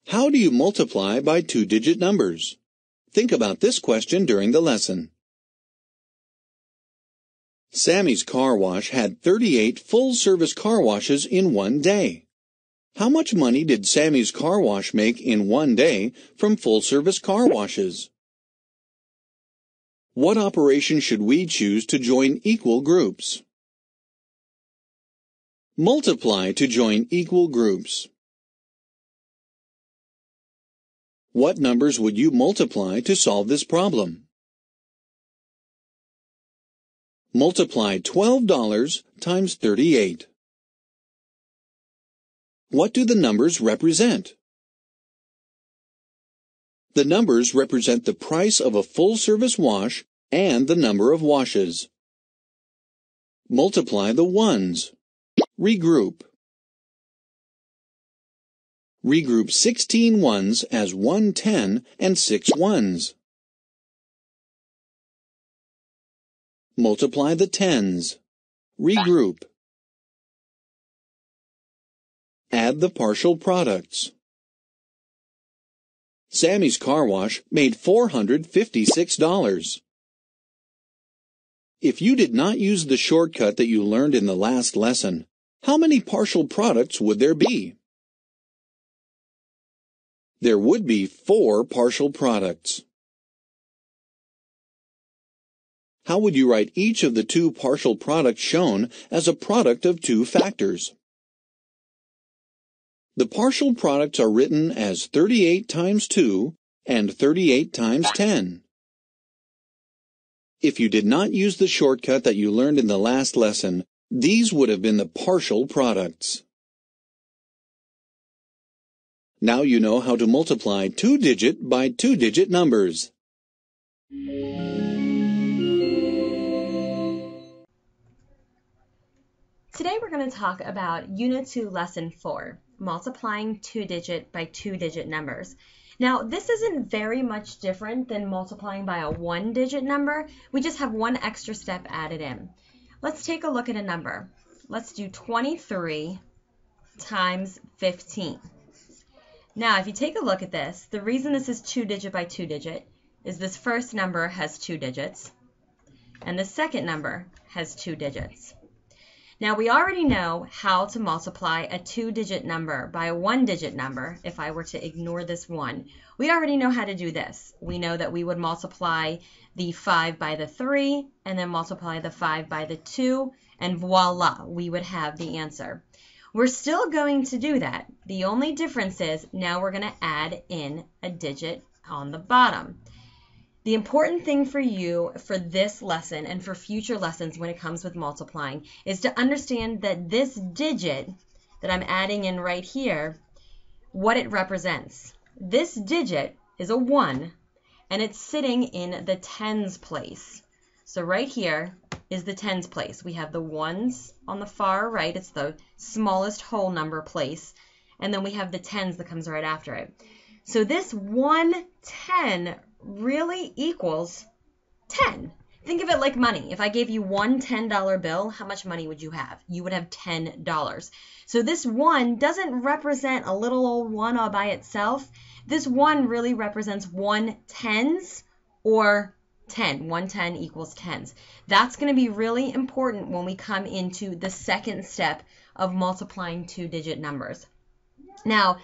How do you multiply by two-digit numbers? Think about this question during the lesson. Sammy's car wash had 38 full-service car washes in one day. How much money did Sammy's car wash make in one day from full-service car washes? What operation should we choose to join equal groups? Multiply to join equal groups. What numbers would you multiply to solve this problem? Multiply $12 times 38. What do the numbers represent? The numbers represent the price of a full-service wash and the number of washes. Multiply the ones. Regroup. Regroup 16 ones as 1 10 and 6 ones. Multiply the tens. Regroup. Add the partial products. Sammy's car wash made $456. If you did not use the shortcut that you learned in the last lesson, how many partial products would there be? There would be 4 partial products. How would you write each of the 2 partial products shown as a product of 2 factors? The partial products are written as 38 times 2 and 38 times 10. If you did not use the shortcut that you learned in the last lesson, these would have been the partial products. Now you know how to multiply two-digit by two-digit numbers. Today we're going to talk about Unit 2, Lesson 4, multiplying two-digit by two-digit numbers. Now, this isn't very much different than multiplying by a one-digit number. We just have one extra step added in. Let's take a look at a number. Let's do 23 times 15. Now, if you take a look at this, the reason this is two-digit by two-digit is this first number has 2 digits, and the second number has 2 digits. Now, we already know how to multiply a two-digit number by a one-digit number. If I were to ignore this 1, we already know how to do this. We know that we would multiply the 5 by the 3, and then multiply the 5 by the 2, and voila, we would have the answer. We're still going to do that. The only difference is now we're going to add in a digit on the bottom. The important thing for you for this lesson and for future lessons when it comes with multiplying is to understand that this digit that I'm adding in right here, what it represents. This digit is a 1, and it's sitting in the tens place. So right here is the tens place. We have the ones on the far right. It's the smallest whole number place. And then we have the tens that comes right after it. So this 110 really equals 10. Think of it like money. If I gave you one $10 bill, how much money would you have? You would have $10. So this 1 doesn't represent a little old 1 all by itself. This 1 really represents 1 tens or 10. 110 equals tens. That's going to be really important when we come into the second step of multiplying two-digit numbers. Now,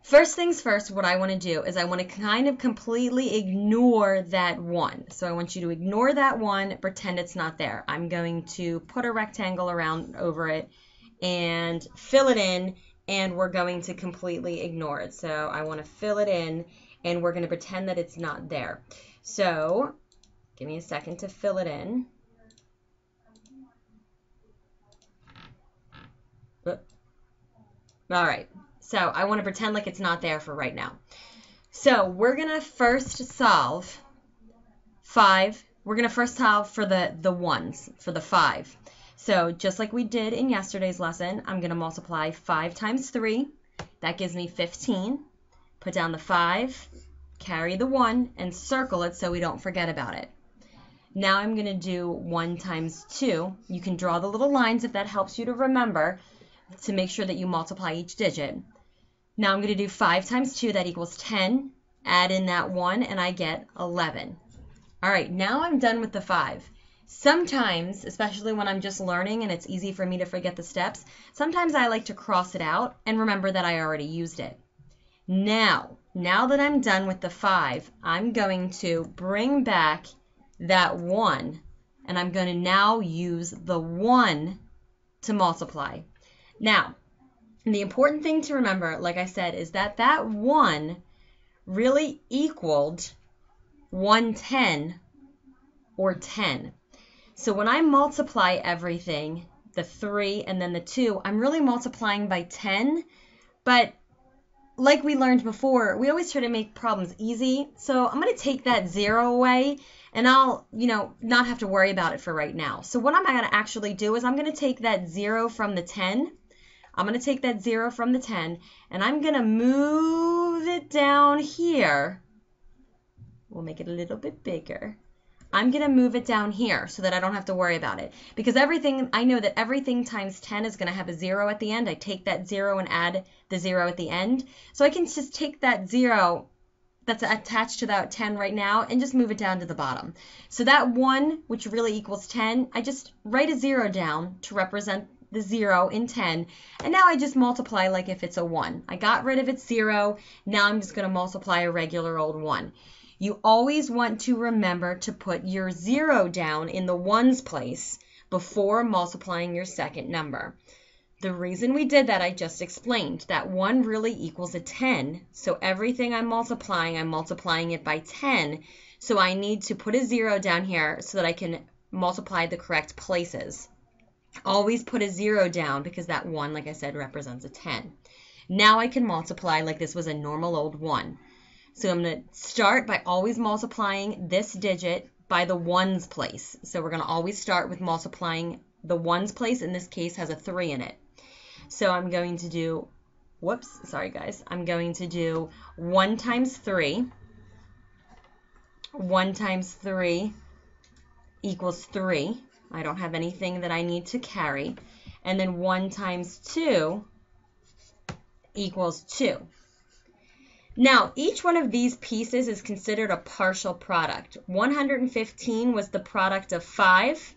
first things first, what I want to do is I want to kind of completely ignore that 1. So I want you to ignore that 1, pretend it's not there. I'm going to put a rectangle around over it and fill it in, and we're going to completely ignore it. So I want to fill it in, and we're going to pretend that it's not there. So give me a second to fill it in. All right. So I want to pretend like it's not there for right now. So we're going to first solve 5. We're going to first solve for the ones, for the 5. So just like we did in yesterday's lesson, I'm going to multiply 5 times 3. That gives me 15. Put down the 5, carry the 1, and circle it so we don't forget about it. Now I'm going to do 1 times 2. You can draw the little lines if that helps you to remember to make sure that you multiply each digit. Now I'm going to do 5 times 2, that equals 10. Add in that 1, and I get 11. All right, now I'm done with the 5. Sometimes, especially when I'm just learning and it's easy for me to forget the steps, sometimes I like to cross it out and remember that I already used it. Now that I'm done with the 5, I'm going to bring back that 1, and I'm going to now use the 1 to multiply. Now, the important thing to remember, like I said, is that that 1 really equaled 1/10 or 10. So when I multiply everything, the 3 and then the 2, I'm really multiplying by 10, but like we learned before, we always try to make problems easy. So I'm going to take that 0 away, and I'll, not have to worry about it for right now. So what I'm going to actually do is I'm going to take that 0 from the 10. I'm going to take that 0 from the 10, and I'm going to move it down here. We'll make it a little bit bigger. I'm going to move it down here so that I don't have to worry about it. Because I know that everything times 10 is going to have a 0 at the end. I take that 0 and add the 0 at the end. So I can just take that 0 that's attached to that 10 right now and just move it down to the bottom. So that 1, which really equals 10, I just write a 0 down to represent the 0 in 10, and now I just multiply like if it's a 1. I got rid of its 0, now I'm just going to multiply a regular old 1. You always want to remember to put your 0 down in the ones place before multiplying your second number. The reason we did that I just explained. That 1 really equals a 10, so everything I'm multiplying it by 10, so I need to put a 0 down here so that I can multiply the correct places. Always put a 0 down because that 1, like I said, represents a 10. Now I can multiply like this was a normal old 1. So I'm going to start by always multiplying this digit by the ones place. So we're going to always start with multiplying the ones place. In this case, has a 3 in it. So I'm going to do, I'm going to do 1 times 3. 1 times 3 equals 3. I don't have anything that I need to carry. And then 1 times 2 equals 2. Now, each one of these pieces is considered a partial product. 115 was the product of 5,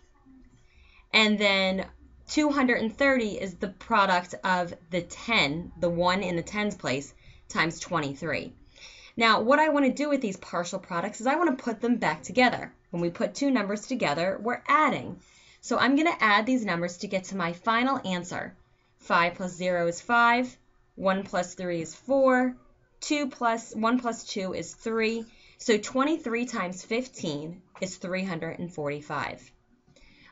and then 230 is the product of the 10, the 1 in the tens place, times 23. Now, what I want to do with these partial products is I want to put them back together. When we put two numbers together, we're adding. So I'm going to add these numbers to get to my final answer. 5 plus 0 is 5, 1 plus 3 is 4, 1 plus 2 is 3. So 23 times 15 is 345.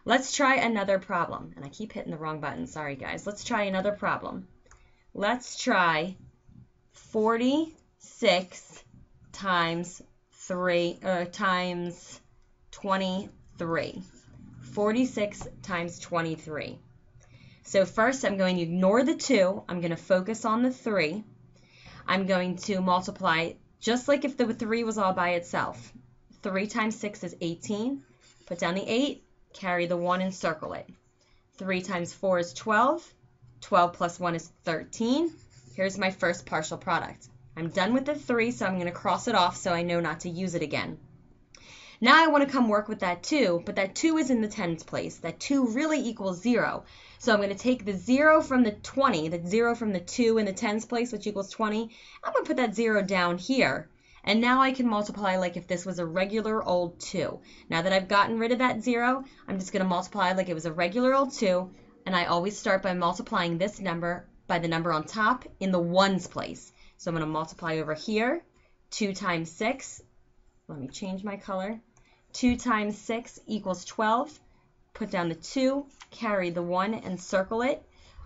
Let's try another problem. And I keep hitting the wrong button. Sorry, guys. Let's try another problem. Let's try 46 times 23. 46 times 23. So first I'm going to ignore the 2. I'm going to focus on the 3. I'm going to multiply just like if the 3 was all by itself. 3 times 6 is 18. Put down the 8, carry the 1 and circle it. 3 times 4 is 12. 12 plus 1 is 13. Here's my first partial product. I'm done with the 3, so I'm going to cross it off so I know not to use it again. Now I want to come work with that 2, but that 2 is in the tens place. That 2 really equals 0. So I'm going to take the 0 from the 20, the 0 from the 2 in the tens place, which equals 20. I'm going to put that 0 down here. And now I can multiply like if this was a regular old 2. Now that I've gotten rid of that 0, I'm just going to multiply like it was a regular old 2. And I always start by multiplying this number by the number on top in the ones place. So I'm going to multiply over here. 2 times 6. Let me change my color. 2 times 6 equals 12. Put down the 2, carry the 1, and circle it.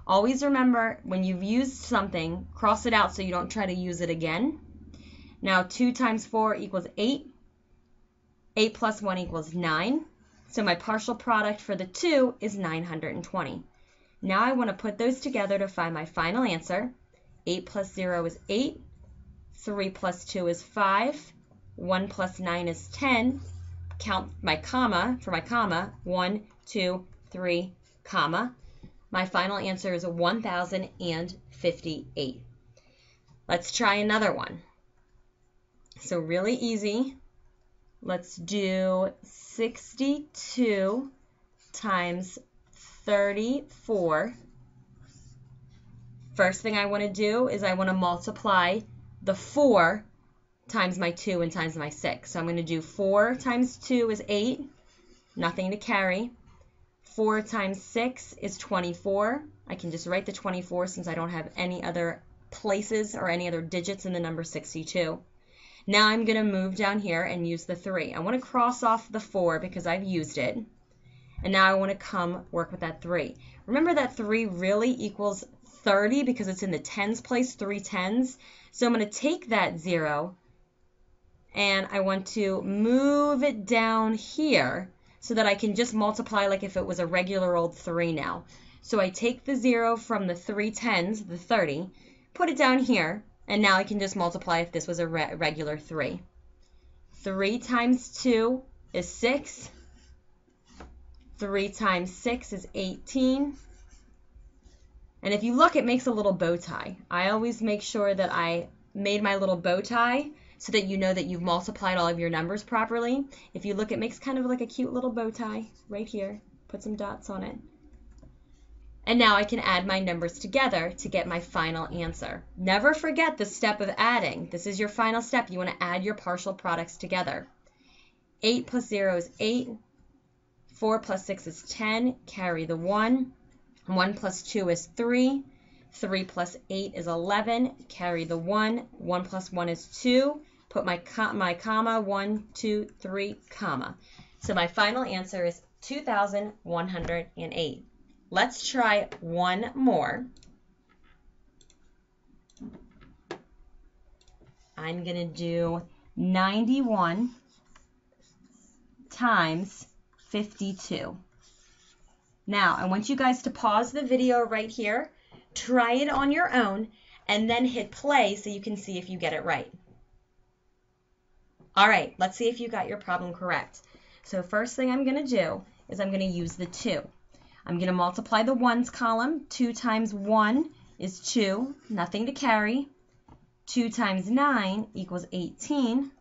Always remember, when you've used something, cross it out so you don't try to use it again. Now 2 times 4 equals 8. 8 plus 1 equals 9. So my partial product for the 2 is 920. Now I want to put those together to find my final answer. 8 plus 0 is 8. 3 plus 2 is 5. 1 plus 9 is 10. Count my comma for my comma. 1, 2, 3, comma. My final answer is 1,058. Let's try another one. So really easy. Let's do 62 times 34. First thing I want to do is I want to multiply the 4 times my 2 and times my 6. So I'm going to do 4 times 2 is 8, nothing to carry. 4 times 6 is 24. I can just write the 24 since I don't have any other places or any other digits in the number 62. Now I'm going to move down here and use the 3. I want to cross off the 4 because I've used it. And now I want to come work with that 3. Remember that 3 really equals 30 because it's in the tens place, 3 tens. So I'm going to take that 0 and I want to move it down here so that I can just multiply like if it was a regular old 3 now. So I take the 0 from the 3 tens, the 30, put it down here, and now I can just multiply if this was a regular 3. 3 times 2 is 6. 3 times 6 is 18. And if you look, it makes a little bow tie. I always make sure that I made my little bow tie so that you know that you've multiplied all of your numbers properly. If you look, it makes kind of like a cute little bow tie right here. Put some dots on it. And now I can add my numbers together to get my final answer. Never forget the step of adding. This is your final step. You want to add your partial products together. 8 plus 0 is 8. 4 plus 6 is 10. Carry the 1. 1 plus 2 is 3. 3 plus 8 is 11. Carry the 1. 1 plus 1 is 2. Put my comma, 1, 2, 3, comma. So my final answer is 2,108. Let's try one more. I'm going to do 91 times 52. Now, I want you guys to pause the video right here, try it on your own, and then hit play so you can see if you get it right. All right, let's see if you got your problem correct. So first thing I'm going to do is I'm going to use the 2. I'm going to multiply the ones column. 2 times 1 is 2, nothing to carry. 2 times 9 equals 18.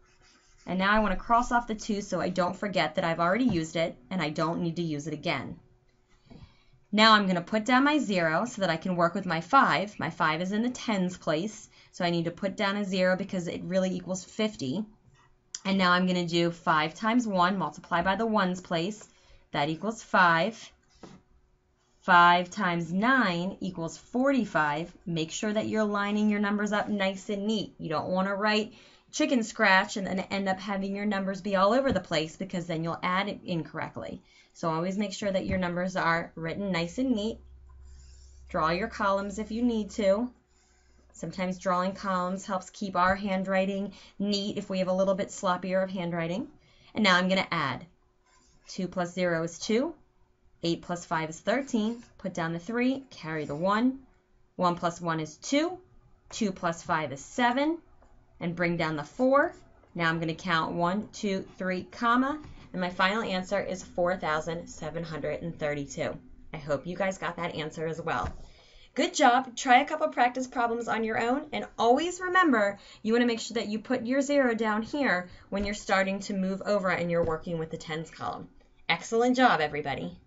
And now I want to cross off the 2 so I don't forget that I've already used it and I don't need to use it again. Now I'm going to put down my 0 so that I can work with my 5. My 5 is in the tens place, so I need to put down a 0 because it really equals 50. And now I'm going to do 5 times 1, multiply by the ones place. That equals 5. 5 times 9 equals 45. Make sure that you're lining your numbers up nice and neat. You don't want to write chicken scratch and then end up having your numbers be all over the place because then you'll add it incorrectly. So always make sure that your numbers are written nice and neat. Draw your columns if you need to. Sometimes drawing columns helps keep our handwriting neat if we have a little bit sloppier of handwriting. And now I'm going to add. 2 plus 0 is 2. 8 plus 5 is 13. Put down the 3, carry the 1. 1 plus 1 is 2. 2 plus 5 is 7. And bring down the 4. Now I'm going to count 1, 2, 3, comma. And my final answer is 4,732. I hope you guys got that answer as well. Good job. Try a couple practice problems on your own. And always remember, you want to make sure that you put your 0 down here when you're starting to move over and you're working with the tens column. Excellent job, everybody.